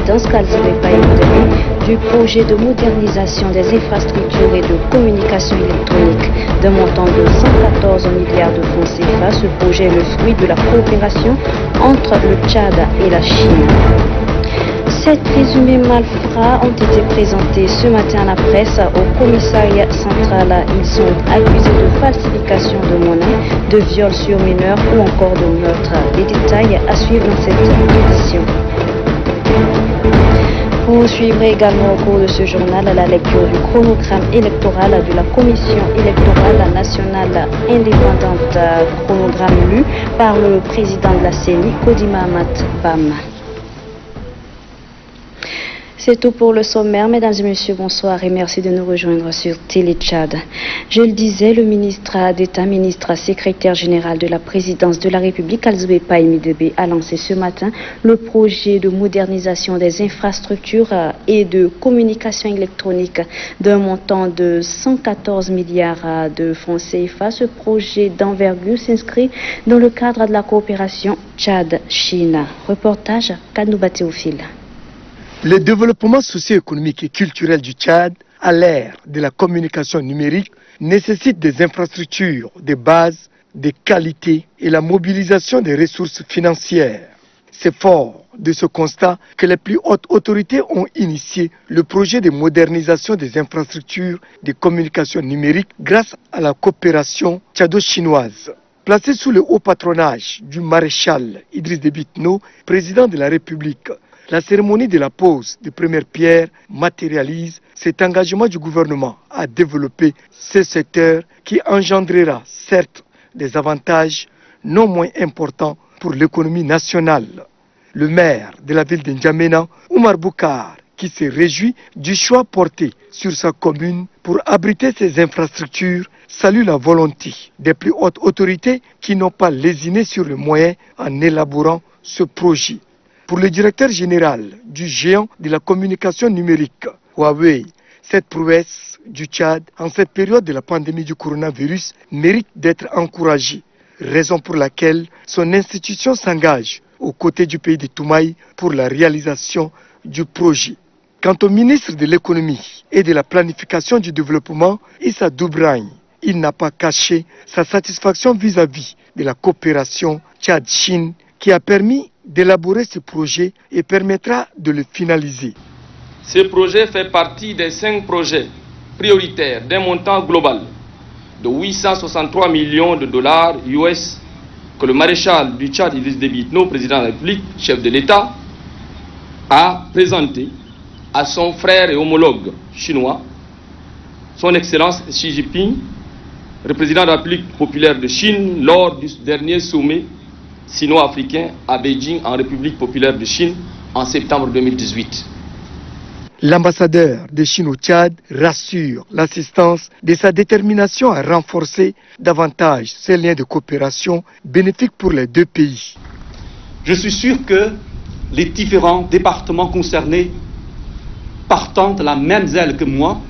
présidence Kalzibé Païmidébé du projet de modernisation des infrastructures et de communication électronique d'un montant de 114 milliards de francs CFA. Ce projet est le fruit de la coopération entre le Tchad et la Chine. 7 présumés malfrats ont été présentés ce matin à la presse au commissariat central. Ils sont accusés de falsification de monnaie, de viol sur mineurs ou encore de meurtre. Les détails à suivre dans cette édition. Vous suivrez également au cours de ce journal la lecture du chronogramme électoral de la Commission électorale nationale indépendante, chronogramme lu par le président de la CENI, Kodima Amat Bam. C'est tout pour le sommaire. Mesdames et messieurs, bonsoir et merci de nous rejoindre sur Télé Tchad. Je le disais, le ministre d'État, ministre secrétaire général de la présidence de la République, Kalzibé Païmidébé, a lancé ce matin le projet de modernisation des infrastructures et de communication électronique d'un montant de 114 milliards de francs CFA. Ce projet d'envergure s'inscrit dans le cadre de la coopération Tchad-Chine. Reportage Kanouba Théophile. Le développement socio-économique et culturel du Tchad, à l'ère de la communication numérique, nécessite des infrastructures de base, de qualité et la mobilisation des ressources financières. C'est fort de ce constat que les plus hautes autorités ont initié le projet de modernisation des infrastructures de communication numérique grâce à la coopération tchado-chinoise. Placé sous le haut patronage du maréchal Idriss Déby Itno, président de la République, la cérémonie de la pose de première pierre matérialise cet engagement du gouvernement à développer ce secteur qui engendrera certes des avantages non moins importants pour l'économie nationale. Le maire de la ville de N'Djamena, Oumar Boukar, qui se réjouit du choix porté sur sa commune pour abriter ces infrastructures, salue la volonté des plus hautes autorités qui n'ont pas lésiné sur le moyen en élaborant ce projet. Pour le directeur général du géant de la communication numérique, Huawei, cette prouesse du Tchad en cette période de la pandémie du coronavirus mérite d'être encouragée, raison pour laquelle son institution s'engage aux côtés du pays de Toumaï pour la réalisation du projet. Quant au ministre de l'économie et de la planification du développement, Issa Doubragne, il n'a pas caché sa satisfaction vis-à-vis de la coopération Tchad-Chine qui a permis d'élaborer ce projet et permettra de le finaliser. Ce projet fait partie des 5 projets prioritaires d'un montant global de 863 millions de dollars US que le maréchal du Tchad, Idriss Déby Itno, président de la République, chef de l'État, a présenté à son frère et homologue chinois, son Excellence Xi Jinping, le président de la République populaire de Chine, lors du dernier sommet sino-africain à Beijing, en République populaire de Chine, en septembre 2018. L'ambassadeur de Chine au Tchad rassure l'assistance de sa détermination à renforcer davantage ces liens de coopération bénéfiques pour les deux pays. Je suis sûr que les différents départements concernés, partant de la même aile que moi,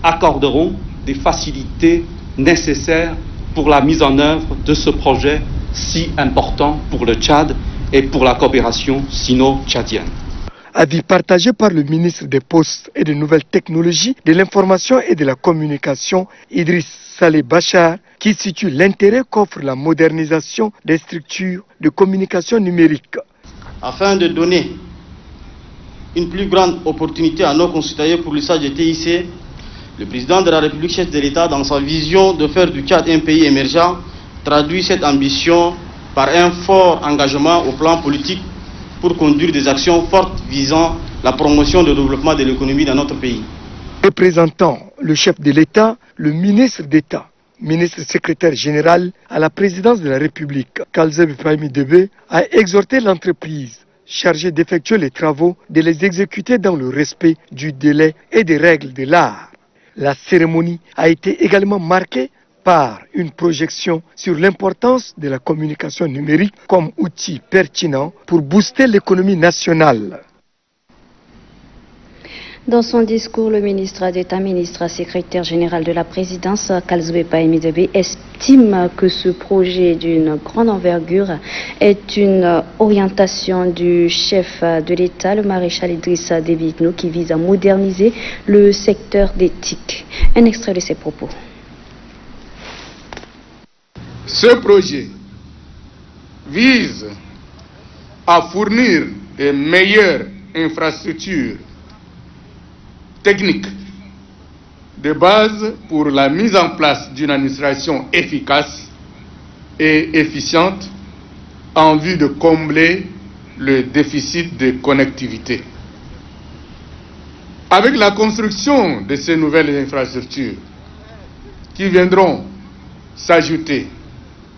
accorderont des facilités nécessaires pour la mise en œuvre de ce projet si important pour le Tchad et pour la coopération sino-tchadienne. Avis partagé par le ministre des Postes et des Nouvelles Technologies, de l'Information et de la Communication, Idriss Saleh Bachar, qui situe l'intérêt qu'offre la modernisation des structures de communication numérique. Afin de donner une plus grande opportunité à nos concitoyens pour l'usage des TIC, le président de la République, chef de l'État, dans sa vision de faire du Tchad un pays émergent, traduit cette ambition par un fort engagement au plan politique pour conduire des actions fortes visant la promotion et le développement de l'économie dans notre pays. Représentant le chef de l'État, le ministre d'État, ministre secrétaire général à la présidence de la République, Kalzibé Païmidébé, a exhorté l'entreprise chargée d'effectuer les travaux de les exécuter dans le respect du délai et des règles de l'art. La cérémonie a été également marquée par une projection sur l'importance de la communication numérique comme outil pertinent pour booster l'économie nationale. Dans son discours, le ministre d'État, ministre secrétaire général de la présidence, Kalzoué Paemidebe, estime que ce projet d'une grande envergure est une orientation du chef de l'État, le maréchal Idrissa Déby Itno, qui vise à moderniser le secteur d'éthique. Un extrait de ses propos. Ce projet vise à fournir de meilleures infrastructures techniques de base pour la mise en place d'une administration efficace et efficiente en vue de combler le déficit de connectivité. Avec la construction de ces nouvelles infrastructures qui viendront s'ajouter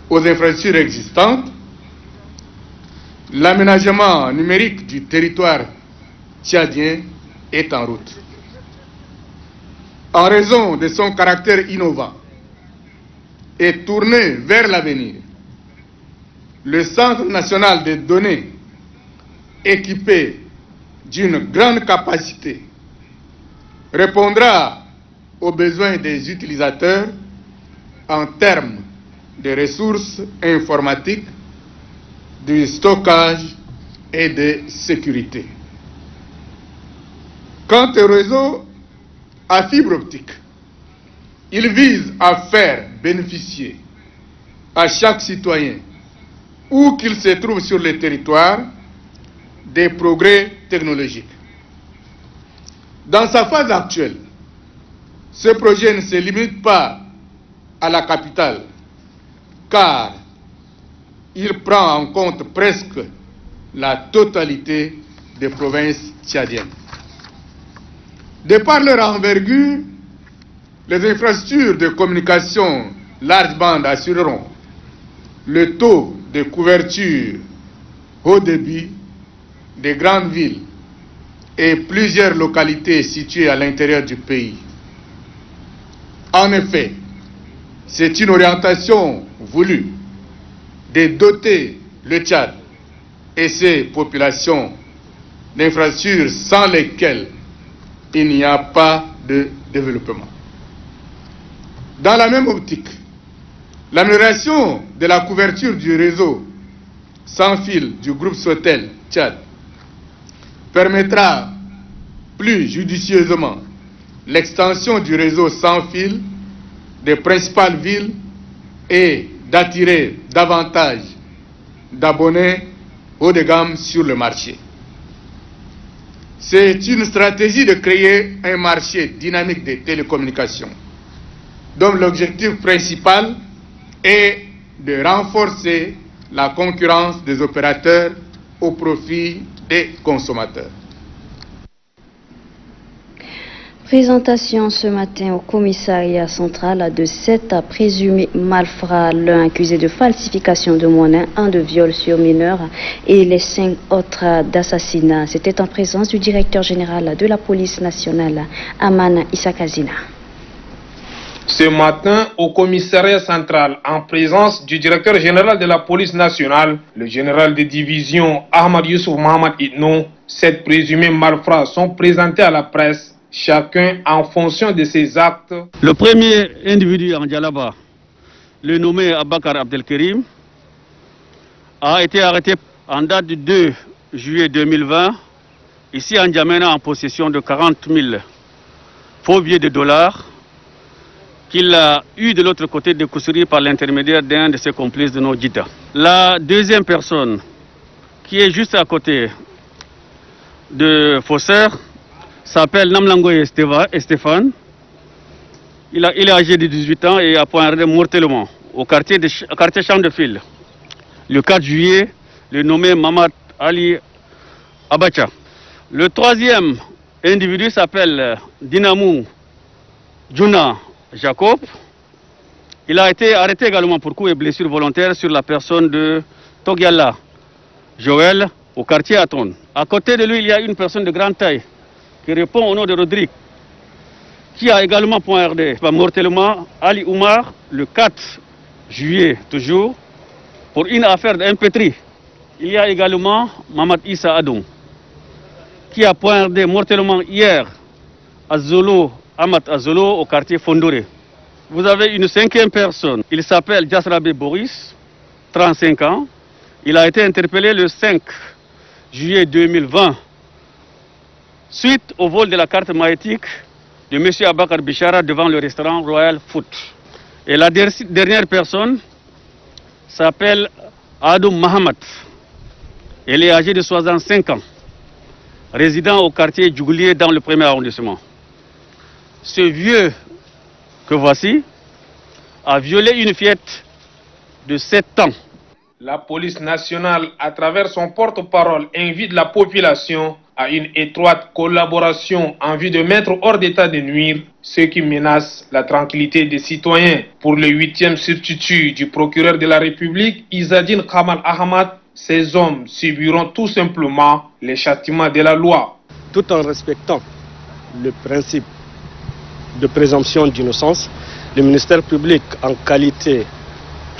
aux infrastructures existantes, l'aménagement numérique du territoire tchadien est en route. En raison de son caractère innovant et tourné vers l'avenir, le Centre national des données, équipé d'une grande capacité, répondra aux besoins des utilisateurs en termes de ressources informatiques, de stockage et de sécurité. Quant au réseau à fibre optique, il vise à faire bénéficier à chaque citoyen, où qu'il se trouve sur le territoire, des progrès technologiques. Dans sa phase actuelle, ce projet ne se limite pas à la capitale, car il prend en compte presque la totalité des provinces tchadiennes. De par leur envergure, les infrastructures de communication large bande assureront le taux de couverture haut débit des grandes villes et plusieurs localités situées à l'intérieur du pays. En effet, c'est une orientation voulue de doter le Tchad et ses populations d'infrastructures sans lesquelles il n'y a pas de développement. Dans la même optique, l'amélioration de la couverture du réseau sans fil du groupe Sotel Tchad permettra plus judicieusement l'extension du réseau sans fil des principales villes et d'attirer davantage d'abonnés haut de gamme sur le marché. C'est une stratégie de créer un marché dynamique des télécommunications, dont l'objectif principal est de renforcer la concurrence des opérateurs au profit des consommateurs. Présentation ce matin au commissariat central de 7 présumés malfrats, l'un accusé de falsification de monnaie, un de viol sur mineurs et les 5 autres d'assassinat. C'était en présence du directeur général de la police nationale, Aman Issakazina. Ce matin, au commissariat central, en présence du directeur général de la police nationale, le général de division Ahmad Youssouf Mohamed Itno, 7 présumés malfrats sont présentés à la presse, chacun en fonction de ses actes. Le premier individu en Djalaba, le nommé Abakar Abdelkerim, a été arrêté en date du 2 juillet 2020, ici en Djamena, en possession de 40 000 faux billets de dollars qu'il a eu de l'autre côté de Koussuri par l'intermédiaire d'un de ses complices de nos Djita. La deuxième personne, qui est juste à côté de Faussaire, s'appelle Namlangoye Stéphane. Il est âgé de 18 ans et a poignardé mortellement au quartier Champ de Fil. Le 4 juillet, le nommé Mamad Ali Abacha. Le troisième individu s'appelle Dinamou Djouna Jacob. Il a été arrêté également pour coups et blessures volontaires sur la personne de Togiala Joël au quartier Aton. À côté de lui, il y a une personne de grande taille qui répond au nom de Rodrigue, qui a également poignardé mortellement Ali Oumar le 4 juillet toujours pour une affaire d'impétrie. Il y a également Mamad Issa Adoum qui a poignardé mortellement hier Ahmad Azolo au quartier Fondoré. Vous avez une cinquième personne, il s'appelle Jasrabe Boris, 35 ans. Il a été interpellé le 5 juillet 2020 suite au vol de la carte magnétique de M. Abakar Bichara devant le restaurant Royal Foot. Et la dernière personne s'appelle Adoum Mahamat. Elle est âgée de 65 ans, résidant au quartier Djougoulier dans le 1er arrondissement. Ce vieux que voici a violé une fillette de 7 ans. La police nationale, à travers son porte-parole, invite la population à une étroite collaboration en vue de mettre hors d'état de nuire ceux qui menacent la tranquillité des citoyens. Pour le 8e substitut du procureur de la République, Izzadine Kamal Ahmad, ces hommes subiront tout simplement les châtiments de la loi. Tout en respectant le principe de présomption d'innocence, le ministère public, en qualité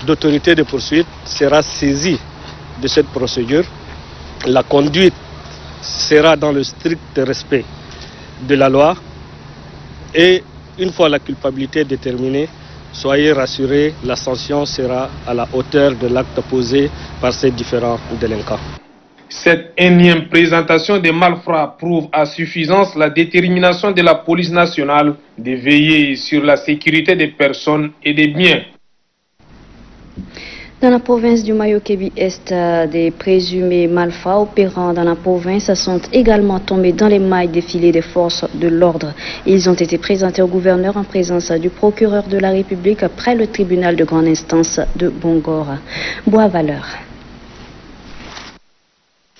d'autorité de poursuite, sera saisi de cette procédure. La conduite sera dans le strict respect de la loi et une fois la culpabilité déterminée, soyez rassurés, la sanction sera à la hauteur de l'acte posé par ces différents délinquants. Cette énième présentation des malfrats prouve à suffisance la détermination de la police nationale de veiller sur la sécurité des personnes et des biens. Dans la province du Mayo-Kébi-Est, des présumés malfrats opérant dans la province sont également tombés dans les mailles des filets des forces de l'ordre. Ils ont été présentés au gouverneur en présence du procureur de la République près le tribunal de grande instance de Bongor. Bois-Valeur.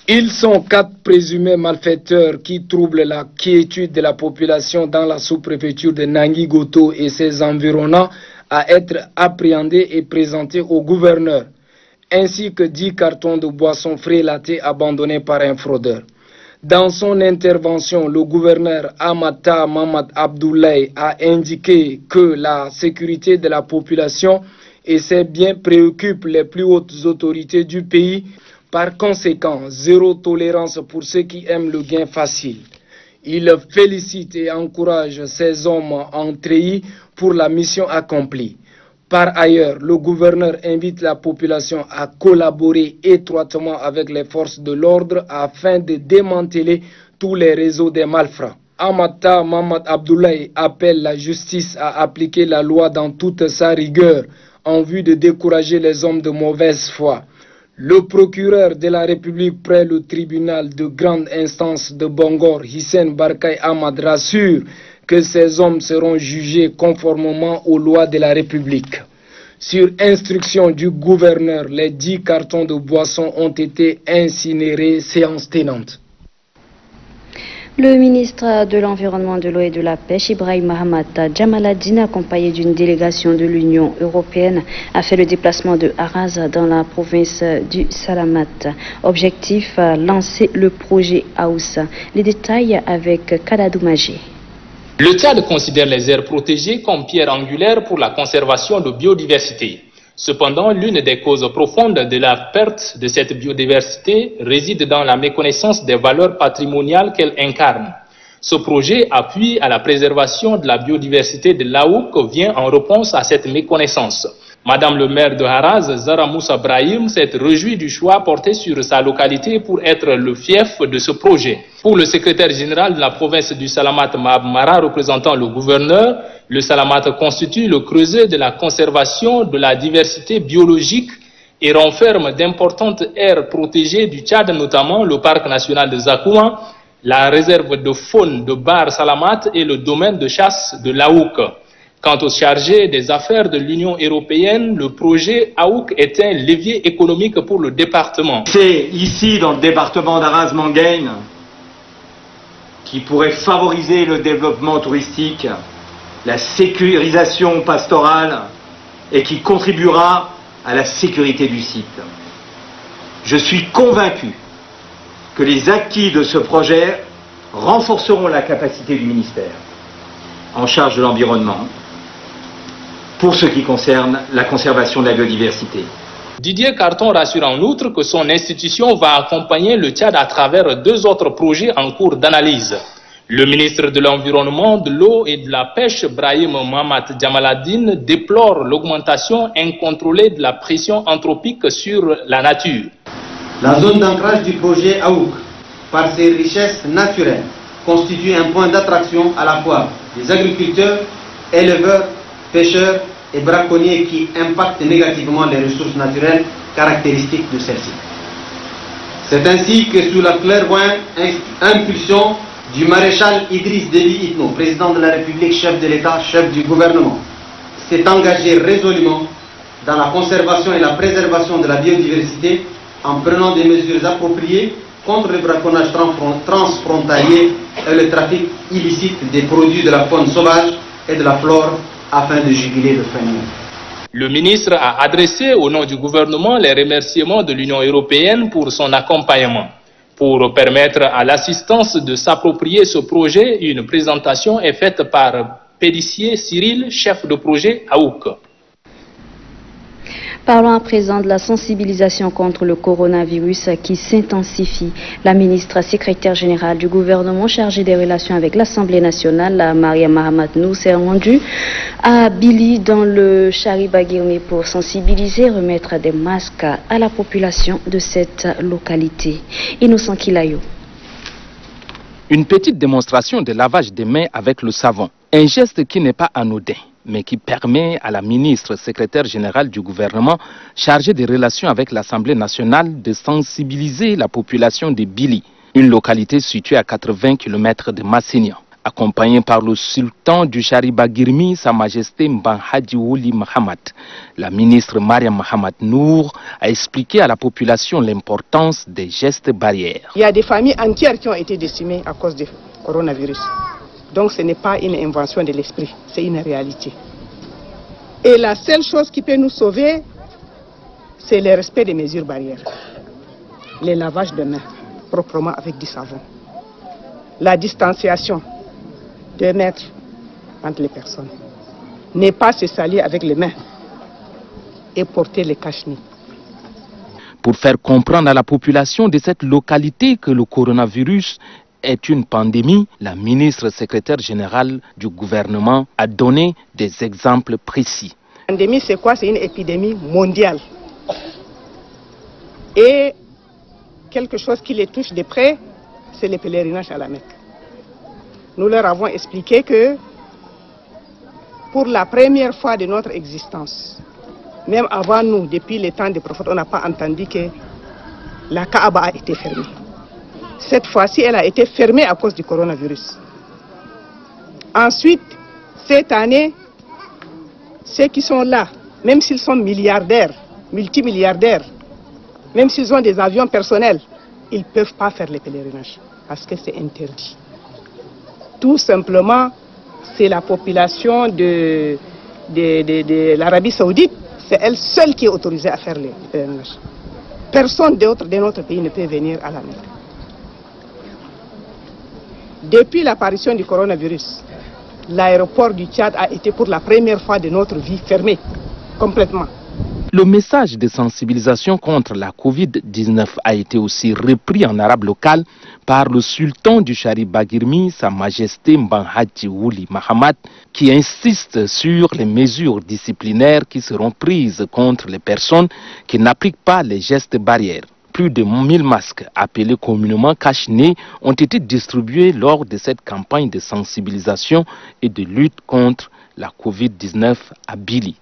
Ils sont 4 présumés malfaiteurs qui troublent la quiétude de la population dans la sous-préfecture de Nangui-Goto et ses environnants à être appréhendés et présentés au gouverneur, ainsi que 10 cartons de boissons frélatées abandonnés par un fraudeur. Dans son intervention, le gouverneur Amata Mamad Abdoulaye a indiqué que la sécurité de la population et ses biens préoccupent les plus hautes autorités du pays. Par conséquent, zéro tolérance pour ceux qui aiment le gain facile. Il félicite et encourage ces hommes en treillis pour la mission accomplie. Par ailleurs, le gouverneur invite la population à collaborer étroitement avec les forces de l'ordre afin de démanteler tous les réseaux des malfrats. Amata Mamad Abdoulaye appelle la justice à appliquer la loi dans toute sa rigueur en vue de décourager les hommes de mauvaise foi. Le procureur de la République près le tribunal de grande instance de Bongor, Hissène Barkay Ahmad, rassure que ces hommes seront jugés conformément aux lois de la République. Sur instruction du gouverneur, les 10 cartons de boissons ont été incinérés, séance tenante. Le ministre de l'Environnement, de l'Eau et de la Pêche, Ibrahim Mahamat Djamaladine, accompagné d'une délégation de l'Union européenne, a fait le déplacement de Haraz dans la province du Salamat. Objectif, lancer le projet Aoussa. Les détails avec Kadadou Magé. Le Tchad considère les aires protégées comme pierre angulaire pour la conservation de biodiversité. Cependant, l'une des causes profondes de la perte de cette biodiversité réside dans la méconnaissance des valeurs patrimoniales qu'elle incarne. Ce projet, appui à la préservation de la biodiversité de l'Aouk, vient en réponse à cette méconnaissance. Madame le maire de Haraz, Zara Moussa Brahim, s'est réjouie du choix porté sur sa localité pour être le fief de ce projet. Pour le secrétaire général de la province du Salamat, Mahab Mara, représentant le gouverneur, le Salamat constitue le creuset de la conservation de la diversité biologique et renferme d'importantes aires protégées du Tchad, notamment le parc national de Zakouan, la réserve de faune de Bar Salamat et le domaine de chasse de l'Aouk. Quant au chargé des affaires de l'Union européenne, le projet Aouk est un levier économique pour le département. C'est ici, dans le département d'Haraz-Manguein, qui pourrait favoriser le développement touristique, la sécurisation pastorale et qui contribuera à la sécurité du site. Je suis convaincu que les acquis de ce projet renforceront la capacité du ministère en charge de l'environnement pour ce qui concerne la conservation de la biodiversité. Didier Carton rassure en outre que son institution va accompagner le Tchad à travers 2 autres projets en cours d'analyse. Le ministre de l'Environnement, de l'Eau et de la Pêche, Brahim Mohamed Djamaladine, déplore l'augmentation incontrôlée de la pression anthropique sur la nature. La zone d'ancrage du projet Aouk, par ses richesses naturelles, constitue un point d'attraction à la fois des agriculteurs, éleveurs, pêcheurs et braconniers qui impactent négativement les ressources naturelles caractéristiques de celles-ci. C'est ainsi que sous la clairvoyante impulsion du maréchal Idriss Déby Itno, président de la République, chef de l'État, chef du gouvernement, s'est engagé résolument dans la conservation et la préservation de la biodiversité en prenant des mesures appropriées contre le braconnage transfrontalier et le trafic illicite des produits de la faune sauvage et de la flore afin de juguler le phénomène. Le ministre a adressé au nom du gouvernement les remerciements de l'Union européenne pour son accompagnement. Pour permettre à l'assistance de s'approprier ce projet, une présentation est faite par Pélissier Cyril, chef de projet Aouk. Parlons à présent de la sensibilisation contre le coronavirus qui s'intensifie. La ministre secrétaire générale du gouvernement chargée des relations avec l'Assemblée nationale, Mariam Mahamat Nou, s'est rendue à Bili dans le Chari-Bagirmi pour sensibiliser et remettre des masques à la population de cette localité. Innocent Kilayo. Une petite démonstration de lavage des mains avec le savon. Un geste qui n'est pas anodin, mais qui permet à la ministre secrétaire générale du gouvernement chargée des relations avec l'Assemblée nationale de sensibiliser la population de Bili, une localité située à 80 km de Massignan. Accompagnée par le sultan du Chari-Bagirmi, Sa Majesté Mban Hadji Wuli Mohamed, la ministre Mariam Mahamat Nour a expliqué à la population l'importance des gestes barrières. Il y a des familles entières qui ont été décimées à cause du coronavirus. Donc ce n'est pas une invention de l'esprit, c'est une réalité. Et la seule chose qui peut nous sauver, c'est le respect des mesures barrières. Les lavages de mains, proprement avec du savon. La distanciation, 2 mètres entre les personnes. Ne pas se salir avec les mains et porter les cache-nez. Pour faire comprendre à la population de cette localité que le coronavirus est une pandémie, la ministre secrétaire générale du gouvernement a donné des exemples précis. La pandémie, c'est quoi? C'est une épidémie mondiale. Et quelque chose qui les touche de près, c'est le pèlerinage à la Mecque. Nous leur avons expliqué que pour la première fois de notre existence, même avant nous, depuis les temps des prophètes, on n'a pas entendu que la Kaaba a été fermée. Cette fois-ci, elle a été fermée à cause du coronavirus. Ensuite, cette année, ceux qui sont là, même s'ils sont milliardaires, multimilliardaires, même s'ils ont des avions personnels, ils ne peuvent pas faire les pèlerinages parce que c'est interdit. Tout simplement, c'est la population de l'Arabie Saoudite, c'est elle seule qui est autorisée à faire les pèlerinages. Personne d'autre de notre pays ne peut venir à la Mecque. Depuis l'apparition du coronavirus, l'aéroport du Tchad a été pour la première fois de notre vie fermé complètement. Le message de sensibilisation contre la Covid-19 a été aussi repris en arabe local par le sultan du Chari-Bagirmi, Sa Majesté Mban Hadji Wuli Mohamed, qui insiste sur les mesures disciplinaires qui seront prises contre les personnes qui n'appliquent pas les gestes barrières. Plus de 1000 masques, appelés communément cache-nez, ont été distribués lors de cette campagne de sensibilisation et de lutte contre la Covid-19 à Bili.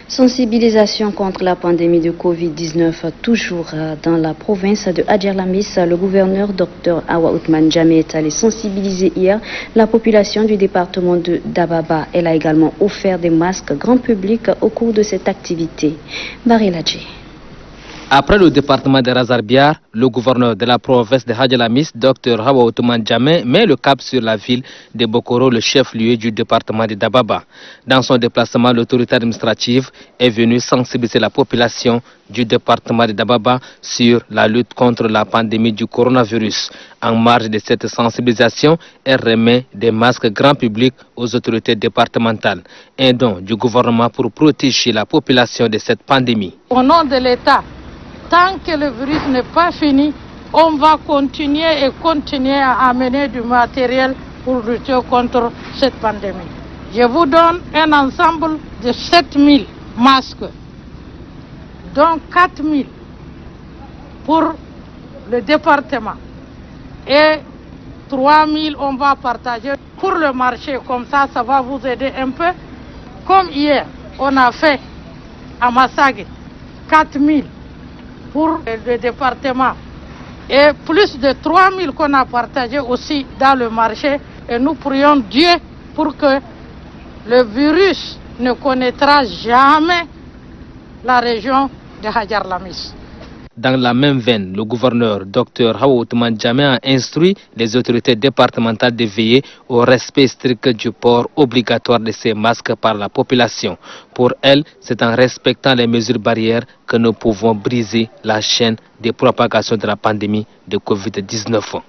Sensibilisation contre la pandémie de Covid-19, toujours dans la province de Adjalamis. Le gouverneur Dr Awa Othman Jammeh est allé sensibiliser hier la population du département de Dababa. Elle a également offert des masques grand public au cours de cette activité. Bariladji. Après le département de Razarbiar, le gouverneur de la province de Hadjalamis, Dr Awa Othman Jammeh, met le cap sur la ville de Bokoro, le chef-lieu du département de Dababa. Dans son déplacement, l'autorité administrative est venue sensibiliser la population du département de Dababa sur la lutte contre la pandémie du coronavirus. En marge de cette sensibilisation, elle remet des masques grand public aux autorités départementales. Un don du gouvernement pour protéger la population de cette pandémie. Au nom de l'État, tant que le virus n'est pas fini, on va continuer à amener du matériel pour lutter contre cette pandémie. Je vous donne un ensemble de 7000 masques, dont 4000 pour le département et 3000 on va partager pour le marché, comme ça va vous aider un peu. Comme hier, on a fait à Massagé 4000 pour le département et plus de 3000 qu'on a partagé aussi dans le marché. Et nous prions Dieu pour que le virus ne connaîtra jamais la région de Hadjar Lamis. Dans la même veine, le gouverneur Dr Hawa Othman Jammeh a instruit les autorités départementales de veiller au respect strict du port obligatoire de ces masques par la population. Pour elle, c'est en respectant les mesures barrières que nous pouvons briser la chaîne de propagation de la pandémie de Covid-19.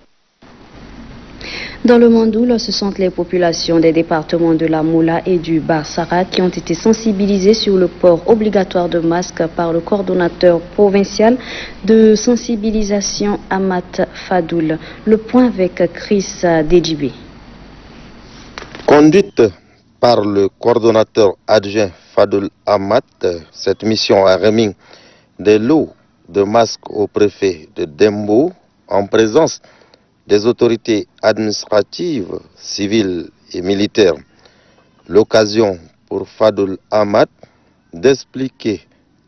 Dans le Mandoul, ce sont les populations des départements de la Moula et du Barsara qui ont été sensibilisées sur le port obligatoire de masques par le coordonnateur provincial de sensibilisation Amat Fadoul. Le point avec Chris Dejibé. Conduite par le coordonnateur adjoint Fadoul Amat, cette mission a remis des lots de masques au préfet de Dembo en présence des autorités administratives, civiles et militaires. L'occasion pour Fadoul Ahmad d'expliquer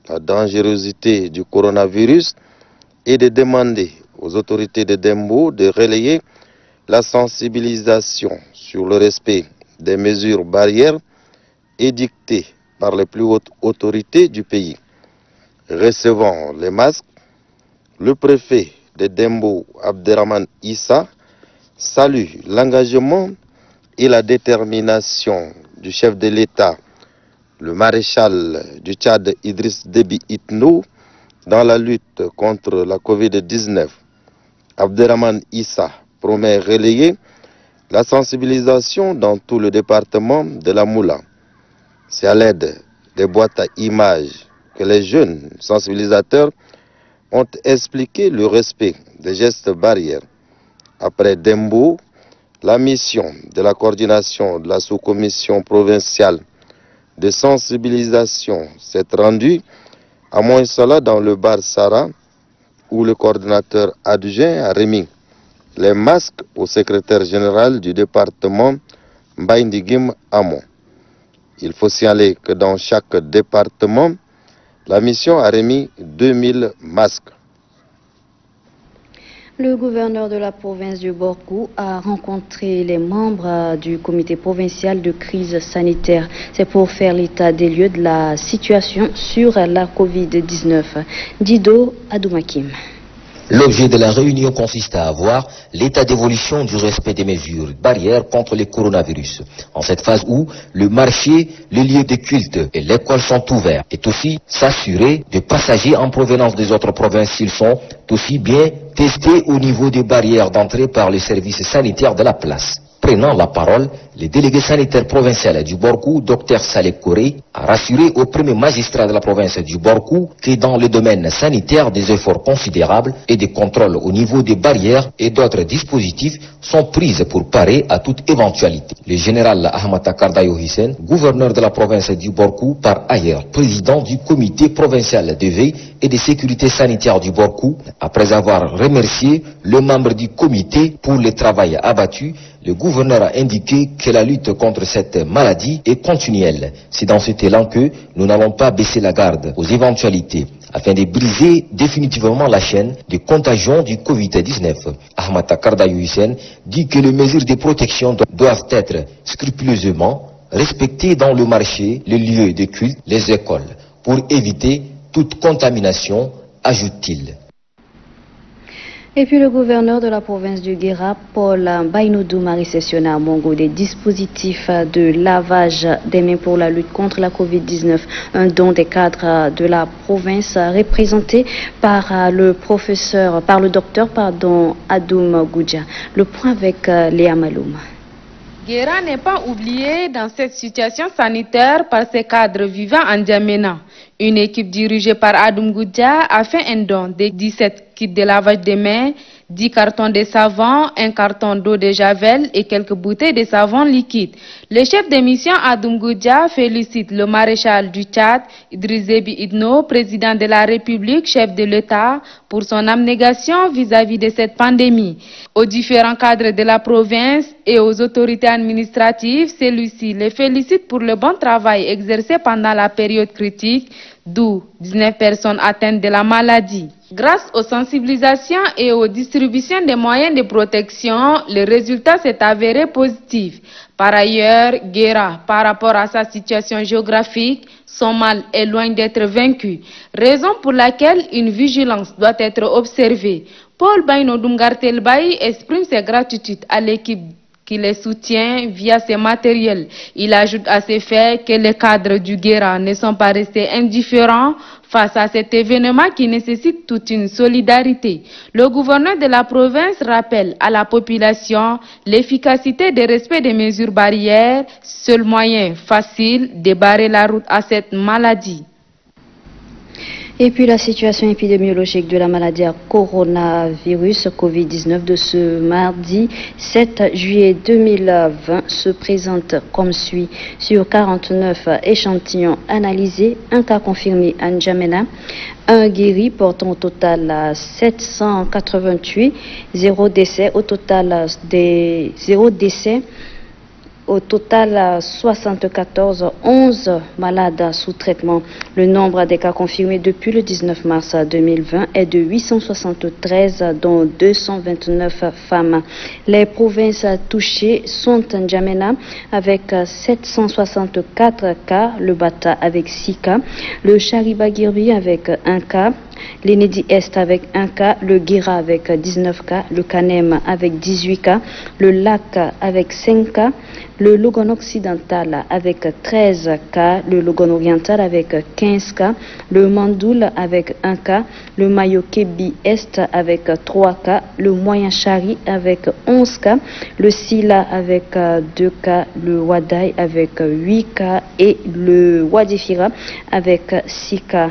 la dangerosité du coronavirus et de demander aux autorités de Dembo de relayer la sensibilisation sur le respect des mesures barrières édictées par les plus hautes autorités du pays. Recevant les masques, le préfet de Dembo, Abderrahman Issa, salue l'engagement et la détermination du chef de l'État, le maréchal du Tchad Idriss Déby Itno, dans la lutte contre la Covid-19. Abderrahman Issa promet relayer la sensibilisation dans tout le département de la Moula. C'est à l'aide des boîtes à images que les jeunes sensibilisateurs ont expliqué le respect des gestes barrières. Après Dembo, la mission de la coordination de la sous-commission provinciale de sensibilisation s'est rendue à Moïsala dans le Barsara, où le coordinateur adjoint a remis les masques au secrétaire général du département Mbaïndigim Amon. Il faut signaler que dans chaque département, la mission a remis 2000 masques. Le gouverneur de la province du Borkou a rencontré les membres du comité provincial de crise sanitaire. C'est pour faire l'état des lieux de la situation sur la Covid-19. Dido Adoumakim. L'objet de la réunion consiste à avoir l'état d'évolution du respect des mesures barrières contre le coronavirus. En cette phase où le marché, les lieux de culte et l'école sont ouverts, et aussi s'assurer de passagers en provenance des autres provinces s'ils sont aussi bien testés au niveau des barrières d'entrée par les services sanitaires de la place. Prenant la parole, le délégué sanitaire provincial du Borkou, Dr Saleh Koré, a rassuré au premier magistrat de la province du Borkou que dans le domaine sanitaire, des efforts considérables et des contrôles au niveau des barrières et d'autres dispositifs sont pris pour parer à toute éventualité. Le général Ahmata Kardayo Hissène, gouverneur de la province du Borkou, par ailleurs président du comité provincial de veille et de sécurité sanitaire du Borkou, après avoir remercié le membre du comité pour le travail abattu, le gouverneur a indiqué que la lutte contre cette maladie est continuelle. C'est dans cet élan que nous n'allons pas baisser la garde aux éventualités afin de briser définitivement la chaîne de contagion du Covid-19. Ahmata Kardayo Hissène dit que les mesures de protection doivent être scrupuleusement respectées dans le marché, les lieux de culte, les écoles, pour éviter toute contamination, ajoute-t-il. Et puis le gouverneur de la province du Guéra, Paul Bainoudou, a réceptionné à Mongo des dispositifs de lavage des mains pour la lutte contre la Covid-19. Un don des cadres de la province représenté par le docteur Adoum Goudja. Le point avec Léa Maloum. Guéra n'est pas oublié dans cette situation sanitaire par ses cadres vivant en N'Djamena. Une équipe dirigée par Adoum Goudia a fait un don de 17 kits de lavage des mains, 10 cartons de savon, un carton d'eau de javel et quelques bouteilles de savon liquide. Le chef de mission Adoum Goudia félicite le maréchal du Tchad, Idriss Déby Itno, président de la République, chef de l'État, pour son abnégation vis-à-vis de cette pandémie. Aux différents cadres de la province et aux autorités administratives, celui-ci les félicite pour le bon travail exercé pendant la période critique, d'où 19 personnes atteintes de la maladie. Grâce aux sensibilisations et aux distributions des moyens de protection, le résultat s'est avéré positif. Par ailleurs, Guéra, par rapport à sa situation géographique, son mal est loin d'être vaincu, raison pour laquelle une vigilance doit être observée. Paul Baino Dungartelbaï exprime ses gratitudes à l'équipe qui les soutient via ses matériels. Il ajoute à ces faits que les cadres du Guéra ne sont pas restés indifférents face à cet événement qui nécessite toute une solidarité. Le gouverneur de la province rappelle à la population l'efficacité des respects des mesures barrières, seul moyen facile de barrer la route à cette maladie. Et puis la situation épidémiologique de la maladie à coronavirus Covid-19 de ce mardi 7 juillet 2020 se présente comme suit. Sur 49 échantillons analysés, un cas confirmé à N'Djamena, un guéri portant au total 788, 0 décès, au total des 0 décès. Au total, 74, 11 malades sous traitement. Le nombre des cas confirmés depuis le 19 mars 2020 est de 873, dont 229 femmes. Les provinces touchées sont N'Djamena avec 764 cas, le Bata avec 6 cas, le Chariba-Guirbi avec 1 cas, l'Enedi Est avec 1 cas, le Guéra avec 19 cas, le Kanem avec 18 cas, le Lac avec 5 cas, le Logon occidental avec 13 cas, le Logon oriental avec 15 cas, le Mandoul avec 1 cas, le Mayo-Kébi Est avec 3 cas, le Moyen Chari avec 11 cas, le Sila avec 2 cas, le Wadaï avec 8 cas et le Wadifira avec 6 cas.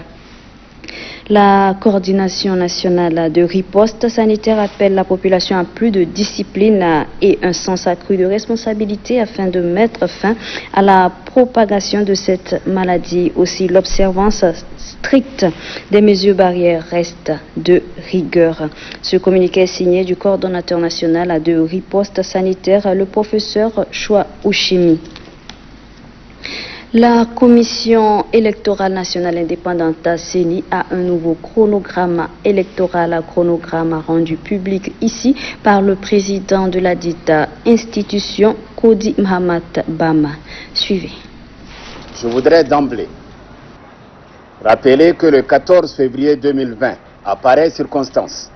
La coordination nationale de riposte sanitaire appelle la population à plus de discipline et un sens accru de responsabilité afin de mettre fin à la propagation de cette maladie. Aussi, l'observance stricte des mesures barrières reste de rigueur. Ce communiqué est signé du coordonnateur national de riposte sanitaire, le professeur Choua Ouchimi. La Commission électorale nationale indépendante CENI a un nouveau chronogramme électoral, chronogramme rendu public ici par le président de la dite institution, Kodi Mahamat Bama. Suivez. Je voudrais d'emblée rappeler que le 14 février 2020, à pareille circonstance,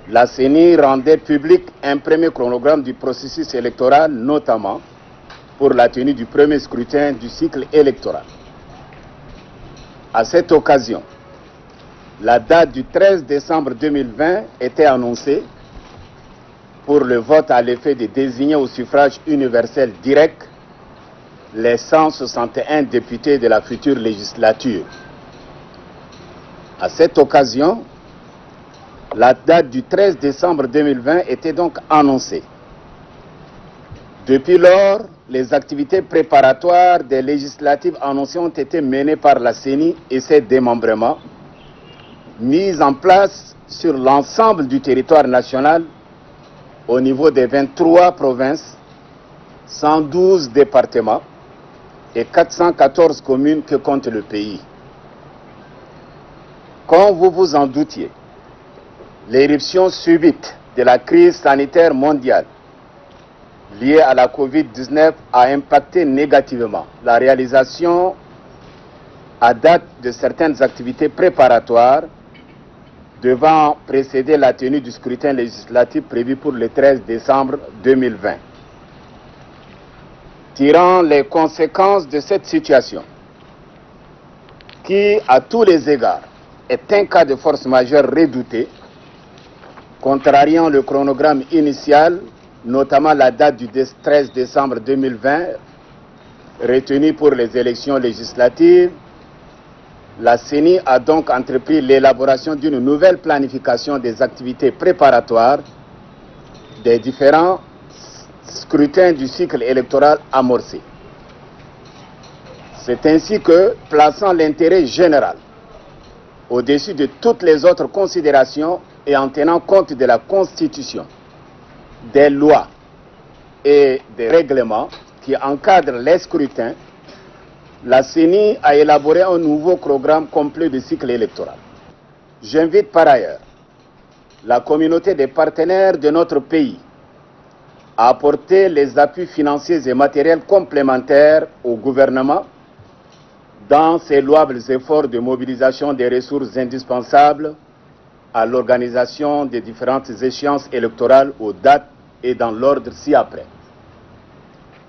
la CENI rendait public un premier chronogramme du processus électoral, notamment pour la tenue du premier scrutin du cycle électoral. À cette occasion, la date du 13 décembre 2020 était annoncée pour le vote à l'effet de désigner au suffrage universel direct les 161 députés de la future législature. À cette occasion, la date du 13 décembre 2020 était donc annoncée. Depuis lors, les activités préparatoires des législatives annoncées ont été menées par la CENI et ses démembrements, mises en place sur l'ensemble du territoire national au niveau des 23 provinces, 112 départements et 414 communes que compte le pays. Comme vous vous en doutiez, l'éruption subite de la crise sanitaire mondiale liée à la Covid-19 a impacté négativement la réalisation à date de certaines activités préparatoires devant précéder la tenue du scrutin législatif prévu pour le 13 décembre 2020. Tirant les conséquences de cette situation, qui à tous les égards est un cas de force majeure redouté, contrariant le chronogramme initial notamment la date du 13 décembre 2020, retenue pour les élections législatives, la CENI a donc entrepris l'élaboration d'une nouvelle planification des activités préparatoires des différents scrutins du cycle électoral amorcé. C'est ainsi que, plaçant l'intérêt général au-dessus de toutes les autres considérations et en tenant compte de la Constitution, des lois et des règlements qui encadrent les scrutins, la CENI a élaboré un nouveau programme complet de cycle électoral. J'invite par ailleurs la communauté des partenaires de notre pays à apporter les appuis financiers et matériels complémentaires au gouvernement dans ses louables efforts de mobilisation des ressources indispensables à l'organisation des différentes échéances électorales aux dates et dans l'ordre ci-après.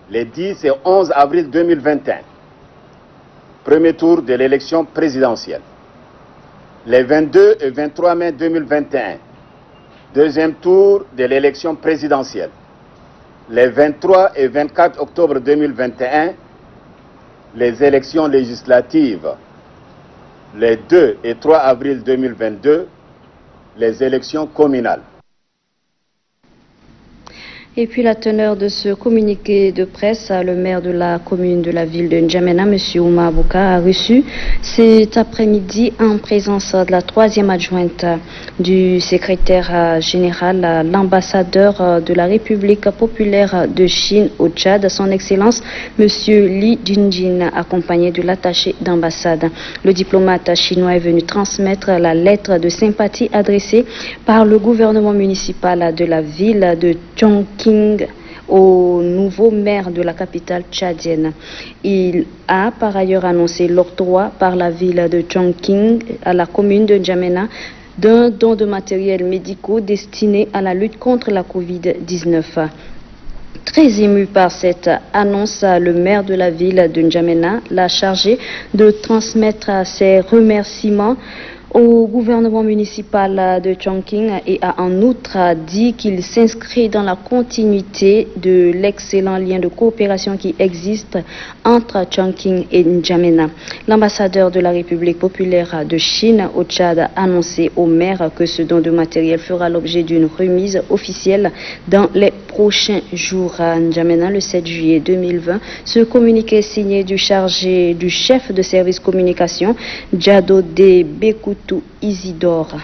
Les 10 et 11 avril 2021, premier tour de l'élection présidentielle. Les 22 et 23 mai 2021, deuxième tour de l'élection présidentielle. Les 23 et 24 octobre 2021, les élections législatives. Les 2 et 3 avril 2022, les élections communales. Et puis la teneur de ce communiqué de presse, le maire de la commune de la ville de N'Djamena, M. Oumar Bouka, a reçu cet après-midi en présence de la troisième adjointe du secrétaire général, l'ambassadeur de la République populaire de Chine au Tchad, son Excellence M. Li Jinjin, accompagné de l'attaché d'ambassade. Le diplomate chinois est venu transmettre la lettre de sympathie adressée par le gouvernement municipal de la ville de Chongqing au nouveau maire de la capitale tchadienne. Il a par ailleurs annoncé l'octroi par la ville de Chongqing à la commune de N'Djamena d'un don de matériel médicaux destiné à la lutte contre la Covid-19. Très ému par cette annonce, le maire de la ville de N'Djamena l'a chargé de transmettre ses remerciements au gouvernement municipal de Chongqing et a en outre dit qu'il s'inscrit dans la continuité de l'excellent lien de coopération qui existe entre Chongqing et N'Djamena. L'ambassadeur de la République populaire de Chine au Tchad a annoncé au maire que ce don de matériel fera l'objet d'une remise officielle dans les prochains jours à N'Djamena le 7 juillet 2020. Ce communiqué signé du chef de service communication, Djado de Bekutu Isidore.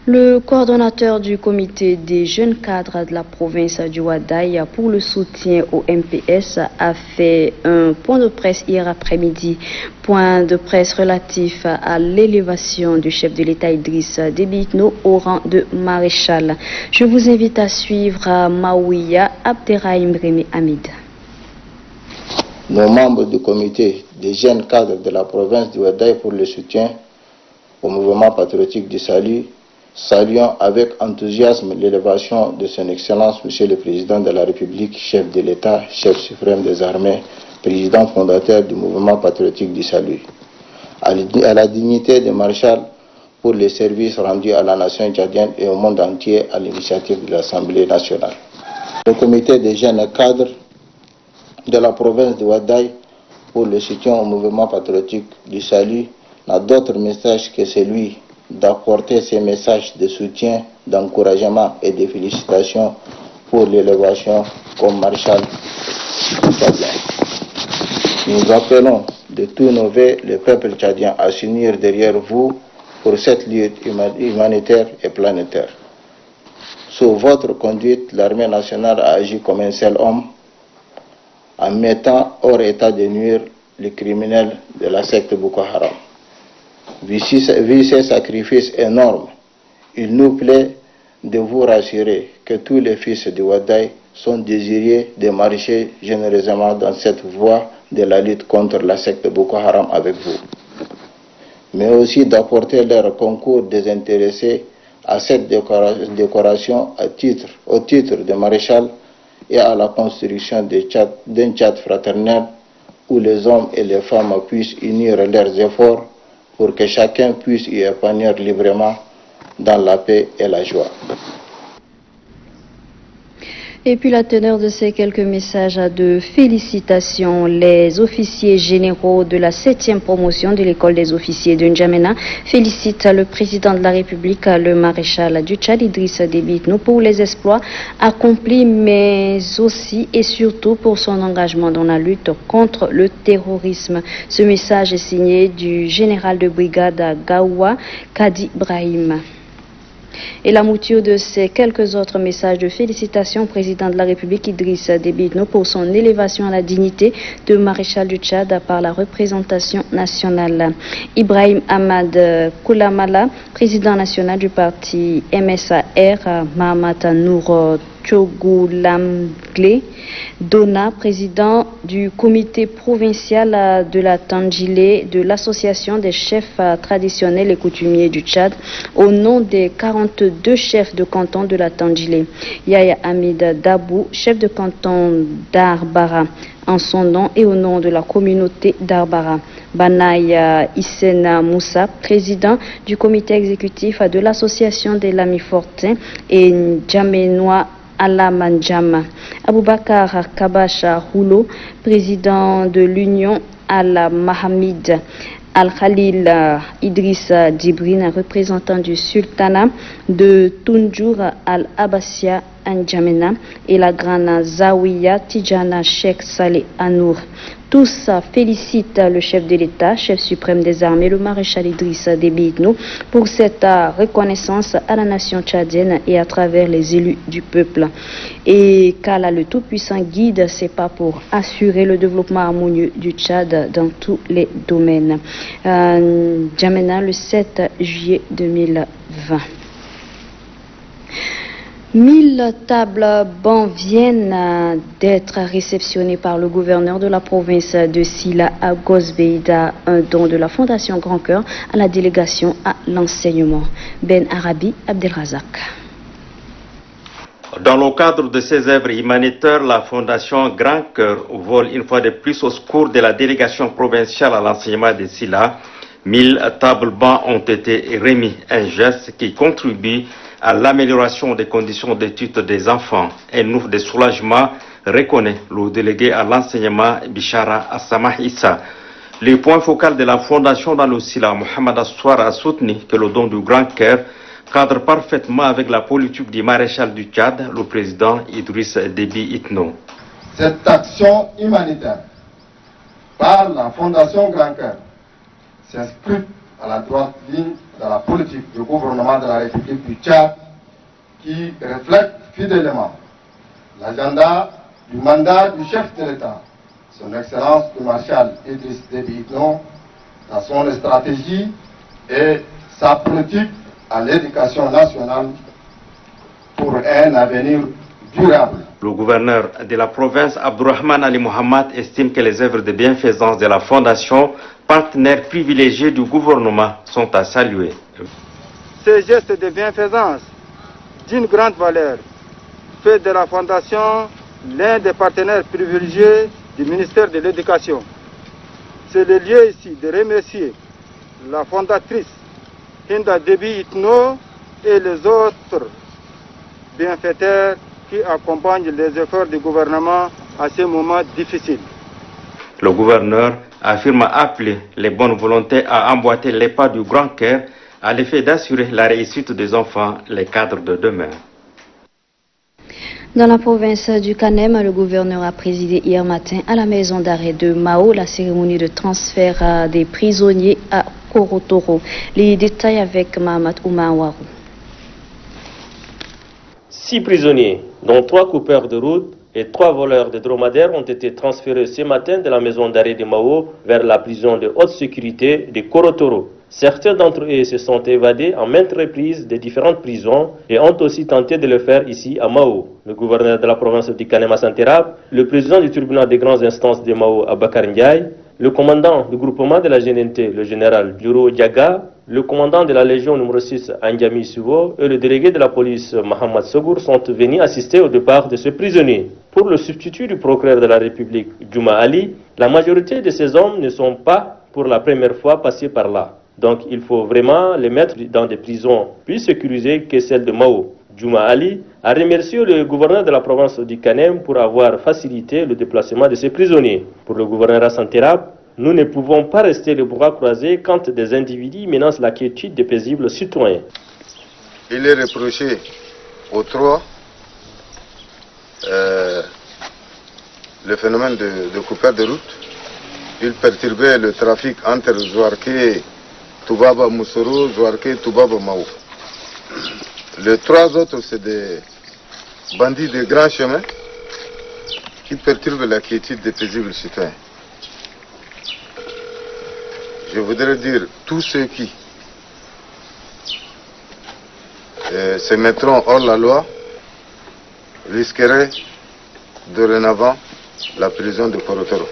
Le coordonnateur du comité des jeunes cadres de la province du Wadaï pour le soutien au MPS a fait un point de presse hier après-midi. Point de presse relatif à l'élévation du chef de l'État Idriss Déby Itno au rang de maréchal. Je vous invite à suivre Maouia Abderrahim Rémi Hamid. Nos membres du comité des jeunes cadres de la province du Wadaï pour le soutien au mouvement patriotique du salut, saluons avec enthousiasme l'élévation de son Excellence, Monsieur le Président de la République, chef de l'État, chef suprême des armées, président fondateur du mouvement patriotique du salut, à la dignité de maréchal pour les services rendus à la nation tchadienne et au monde entier à l'initiative de l'Assemblée nationale. Le comité des jeunes cadres de la province de Wadaï pour le soutien au mouvement patriotique du salut n'a d'autre message que celui d'apporter ces messages de soutien, d'encouragement et de félicitations pour l'élévation comme maréchal tchadien. Nous appelons de tous nos vœux le peuple tchadien à s'unir derrière vous pour cette lutte humanitaire et planétaire. Sous votre conduite, l'armée nationale a agi comme un seul homme en mettant hors état de nuire les criminels de la secte Boko Haram. Vu ces sacrifices énormes, il nous plaît de vous rassurer que tous les fils du Wadaï sont désirés de marcher généreusement dans cette voie de la lutte contre la secte Boko Haram avec vous, mais aussi d'apporter leur concours désintéressé à cette décoration au titre de maréchal et à la construction d'un Tchad fraternel où les hommes et les femmes puissent unir leurs efforts pour que chacun puisse y épanouir librement dans la paix et la joie. Et puis la teneur de ces quelques messages de félicitations. Les officiers généraux de la 7e promotion de l'école des officiers de N'Djamena félicitent le président de la République, le maréchal du Tchad, Idrissa Déby Itno, pour les exploits accomplis, mais aussi et surtout pour son engagement dans la lutte contre le terrorisme. Ce message est signé du général de brigade à Gaoua, Kadi Brahim. Et la mouture de ces quelques autres messages de félicitations au président de la République Idrissa Déby Itno pour son élévation à la dignité de maréchal du Tchad par la représentation nationale. Ibrahim Ahmad Koulamala, président national du parti MSAR, Mahamat Nour Tchogoulamgle Dona, président du comité provincial de la Tandjilé de l'association des chefs traditionnels et coutumiers du Tchad, au nom des 42 chefs de canton de la Tandjilé. Yaya Hamid Dabou, chef de canton d'Arbara, en son nom et au nom de la communauté d'Arbara. Banaï Issena Moussa, président du comité exécutif de l'association des Lamifortins et N'Djamenois Alamanjama. Aboubakar Kabasha Roulo, président de l'Union Al-Mahamid. Al-Khalil Idrissa Djibrine, représentant du sultanat de Tunjour Al-Abbassia N'Djamena, et la grande Zawiya Tidjana Sheikh Saleh Anour. Tous félicitent le chef de l'État, chef suprême des armées, le maréchal Idrissa Déby Itno, pour cette reconnaissance à la nation tchadienne et à travers les élus du peuple. Et qu'Allah le Tout-Puissant guide ses pas pour assurer le développement harmonieux du Tchad dans tous les domaines. N'Djamena, le 7 juillet 2020. 1000 tables bancs viennent d'être réceptionnées par le gouverneur de la province de Silla à Gosbeida, un don de la Fondation Grand Cœur à la délégation à l'enseignement. Ben Arabi Abdelrazak. Dans le cadre de ses œuvres humanitaires, la Fondation Grand Cœur vole une fois de plus au secours de la délégation provinciale à l'enseignement de Silla. 1000 tables bancs ont été remis, un geste qui contribue à l'amélioration des conditions d'études des enfants. Un ouf de soulagement, reconnaît le délégué à l'enseignement Bishara Assamah Issa. Le point focal de la fondation dans le Silla, Mohamed Assoir, a soutenu que le don du Grand Cœur cadre parfaitement avec la politique du maréchal du Tchad, le président Idriss Déby Itno. Cette action humanitaire par la Fondation Grand Cœur s'inscrit à la droite ligne de la politique du gouvernement de la République du Tchad qui reflète fidèlement l'agenda du mandat du chef de l'État, son Excellence le maréchal Idriss Déby Itno, dans son stratégie et sa politique à l'éducation nationale pour un avenir durable. Le gouverneur de la province, Abdourahman Ali Mohamed, estime que les œuvres de bienfaisance de la Fondation, partenaire privilégié du gouvernement, sont à saluer. Ces gestes de bienfaisance d'une grande valeur fait de la Fondation l'un des partenaires privilégiés du ministère de l'Éducation. C'est le lieu ici de remercier la fondatrice Hinda Déby Itno et les autres bienfaiteurs qui accompagnent les efforts du gouvernement à ces moments difficiles. Le gouverneur affirme appeler les bonnes volontés à emboîter les pas du Grand Cœur à l'effet d'assurer la réussite des enfants, les cadres de demain. Dans la province du Kanem, le gouverneur a présidé hier matin à la maison d'arrêt de Mao la cérémonie de transfert des prisonniers à Korotoro. Les détails avec Mahamat Oumawarou. 6 prisonniers, dont 3 coupeurs de route et 3 voleurs de dromadaires, ont été transférés ce matin de la maison d'arrêt de Mao vers la prison de haute sécurité de Korotoro. Certains d'entre eux se sont évadés en maintes reprises des différentes prisons et ont aussi tenté de le faire ici à Mao. Le gouverneur de la province du Kanema Santerab, le président du tribunal des grandes instances de Mao, Abakar Ndiaye, le commandant du groupement de la GNT, le général Bureau Diaga, le commandant de la légion numéro 6, Andiami Suvo, et le délégué de la police, Mohamed Sogour, sont venus assister au départ de ce prisonnier. Pour le substitut du procureur de la République, Djouma Ali, la majorité de ces hommes ne sont pas pour la première fois passés par là. Donc il faut vraiment les mettre dans des prisons plus sécurisées que celles de Mao. Djouma Ali a remercié le gouverneur de la province du Kanem pour avoir facilité le déplacement de ces prisonniers. Pour le gouverneur Hassan Terab, nous ne pouvons pas rester les bras croisés quand des individus menacent la quiétude des paisibles citoyens. Il est reproché aux trois le phénomène de coupure de route. Il perturbait le trafic entre Zouarké, Toubaba Moussoro, Zouarké, Toubaba Maou. Les trois autres, c'est des bandits de grand chemin qui perturbent la quiétude des paisibles citoyens. Je voudrais dire, tous ceux qui se mettront hors la loi risqueraient dorénavant la prison de Korotoro.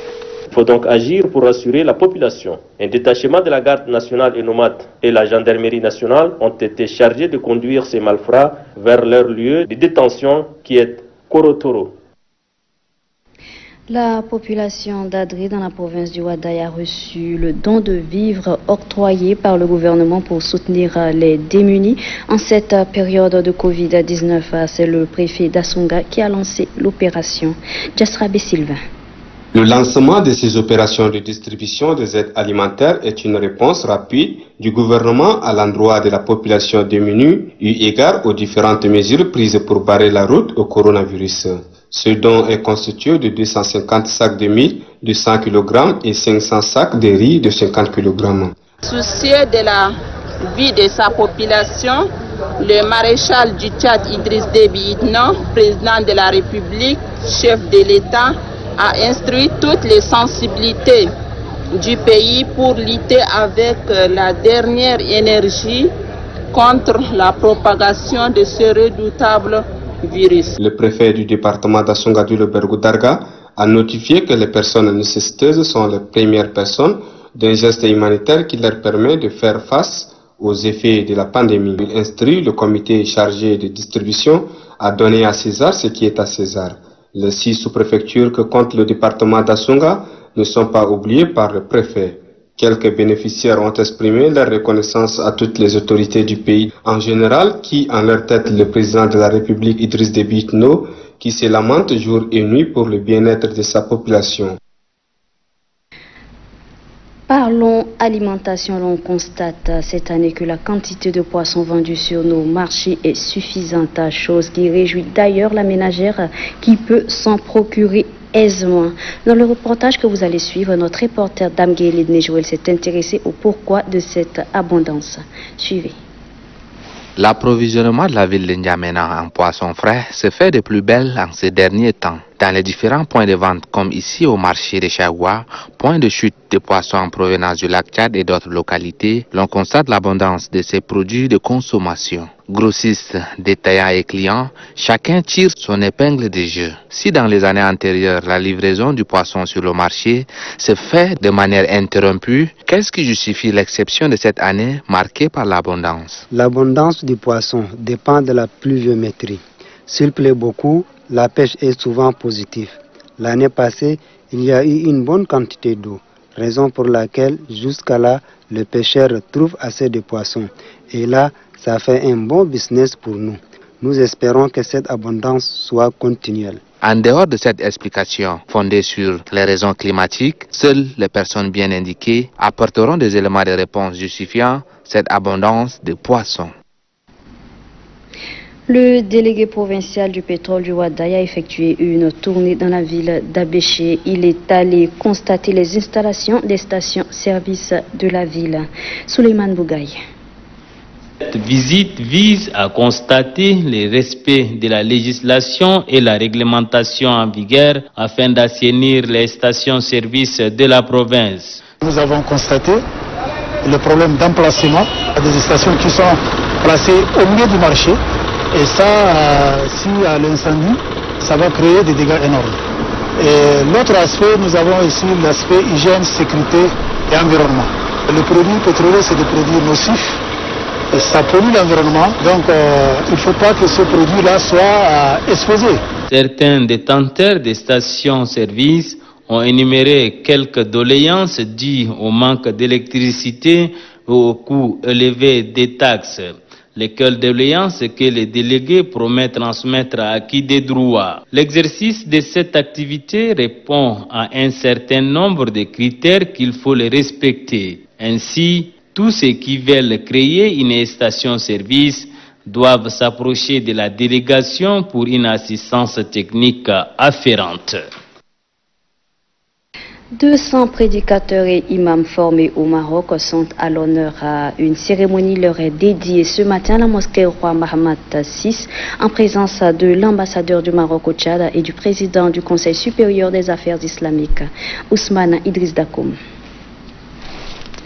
Il faut donc agir pour rassurer la population. Un détachement de la garde nationale et nomade et la gendarmerie nationale ont été chargés de conduire ces malfrats vers leur lieu de détention qui est Korotoro. La population d'Adré dans la province du Ouaddaï a reçu le don de vivres octroyé par le gouvernement pour soutenir les démunis en cette période de Covid-19. C'est le préfet d'Assonga qui a lancé l'opération. Jastrabe Sylvain. Le lancement de ces opérations de distribution des aides alimentaires est une réponse rapide du gouvernement à l'endroit de la population démunie eu égard aux différentes mesures prises pour barrer la route au coronavirus. Ce don est constitué de 250 sacs de mil de 100 kg et 500 sacs de riz de 50 kg. Soucieux de la vie de sa population, le maréchal du Tchad Idriss Déby Itno, président de la République, chef de l'État, a instruit toutes les sensibilités du pays pour lutter avec la dernière énergie contre la propagation de ce redoutable virus. Le préfet du département d'Assongadou Bergoudarga a notifié que les personnes nécessiteuses sont les premières personnes d'un geste humanitaire qui leur permet de faire face aux effets de la pandémie. Il instruit le comité chargé de distribution à donner à César ce qui est à César. Les 6 sous-préfectures que compte le département d'Assonga ne sont pas oubliées par le préfet. Quelques bénéficiaires ont exprimé leur reconnaissance à toutes les autorités du pays en général, qui en leur tête le président de la République Idriss Déby Itno, qui se lamente jour et nuit pour le bien-être de sa population. Parlons alimentation. On constate cette année que la quantité de poissons vendus sur nos marchés est suffisante, chose qui réjouit d'ailleurs la ménagère qui peut s'en procurer aisément. Dans le reportage que vous allez suivre, notre reporter Dame Guéline Joël s'est intéressé au pourquoi de cette abondance. Suivez. L'approvisionnement de la ville de N'Djamena en poissons frais se fait de plus belle en ces derniers temps. Dans les différents points de vente, comme ici au marché de Chagua, point de chute de poissons en provenance du lac Tchad et d'autres localités, l'on constate l'abondance de ces produits de consommation. Grossistes, détaillants et clients, chacun tire son épingle du jeu. Si dans les années antérieures, la livraison du poisson sur le marché se fait de manière interrompue, qu'est-ce qui justifie l'exception de cette année marquée par l'abondance? L'abondance du poisson dépend de la pluviométrie. S'il plaît beaucoup, la pêche est souvent positive. L'année passée, il y a eu une bonne quantité d'eau, raison pour laquelle jusqu'à là, le pêcheur trouve assez de poissons. Et là, ça fait un bon business pour nous. Nous espérons que cette abondance soit continuelle. En dehors de cette explication fondée sur les raisons climatiques, seules les personnes bien indiquées apporteront des éléments de réponse justifiant cette abondance de poissons. Le délégué provincial du pétrole du Ouaddaï a effectué une tournée dans la ville d'Abéché. Il est allé constater les installations des stations-service de la ville. Souleymane Bougaï. Cette visite vise à constater le respect de la législation et la réglementation en vigueur afin d'assainir les stations-service de la province. Nous avons constaté le problème d'emplacement des stations qui sont placées au milieu du marché. Et ça, si à l'incendie, ça va créer des dégâts énormes. Et l'autre aspect, nous avons ici l'aspect hygiène, sécurité et environnement. Les produits pétroliers, c'est des produits nocifs. Et ça pollue l'environnement. Donc, il ne faut pas que ce produit-là soit exposé. Certains détenteurs des stations-service ont énuméré quelques doléances dues au manque d'électricité ou au coût élevé des taxes. lesquelles doléances que les délégués promettent transmettre à acquis des droits. L'exercice de cette activité répond à un certain nombre de critères qu'il faut les respecter. Ainsi, tous ceux qui veulent créer une station-service doivent s'approcher de la délégation pour une assistance technique afférente. 200 prédicateurs et imams formés au Maroc sont à l'honneur à une cérémonie leur est dédiée ce matin à la mosquée Roi Mohammed VI en présence de l'ambassadeur du Maroc au Tchad et du président du Conseil supérieur des affaires islamiques, Ousmane Idriss Dakoum.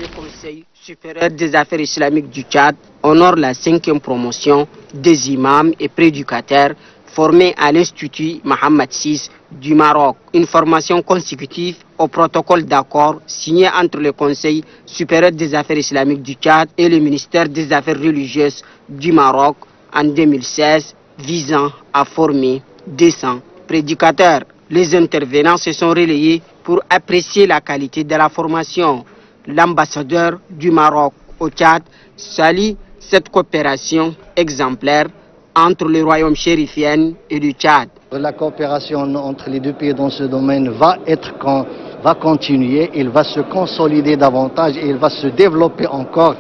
Le Conseil supérieur des affaires islamiques du Tchad honore la 5e promotion des imams et prédicateurs formés à l'Institut Mohammed VI du Maroc, une formation consécutive au protocole d'accord signé entre le Conseil supérieur des affaires islamiques du Tchad et le ministère des affaires religieuses du Maroc en 2016 visant à former 200 prédicateurs. Les intervenants se sont relayés pour apprécier la qualité de la formation. L'ambassadeur du Maroc au Tchad salue cette coopération exemplaire entre le royaume chérifien et le Tchad. La coopération entre les deux pays dans ce domaine va continuer, il va se consolider davantage et il va se développer encore.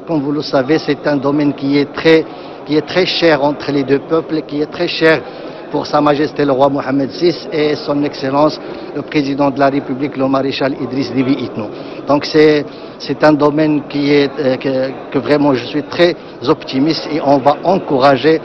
Comme vous le savez, c'est un domaine qui est très cher entre les deux peuples, qui est très cher pour Sa Majesté le roi Mohammed VI et son Excellence le président de la République, le maréchal Idriss Déby Itno. Donc c'est un domaine que vraiment je suis très optimiste et on va encourager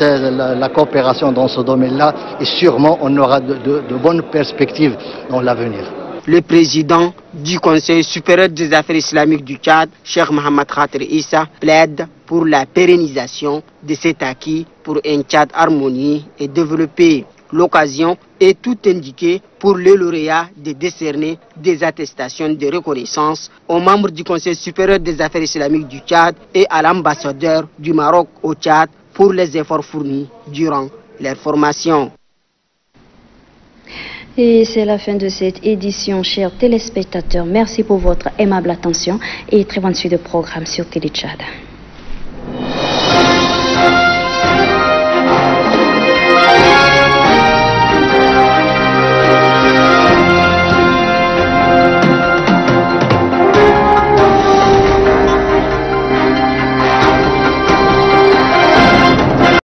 la coopération dans ce domaine-là et sûrement on aura de bonnes perspectives dans l'avenir. Le président du Conseil supérieur des affaires islamiques du Tchad, Cheikh Mohamed Khater Issa, plaide pour la pérennisation de cet acquis pour un Tchad harmonieux et développé. L'occasion est tout indiquée pour les lauréats de décerner des attestations de reconnaissance aux membres du Conseil supérieur des affaires islamiques du Tchad et à l'ambassadeur du Maroc au Tchad pour les efforts fournis durant leur formation. Et c'est la fin de cette édition, chers téléspectateurs. Merci pour votre aimable attention et très bonne suite de programme sur Télé Tchad.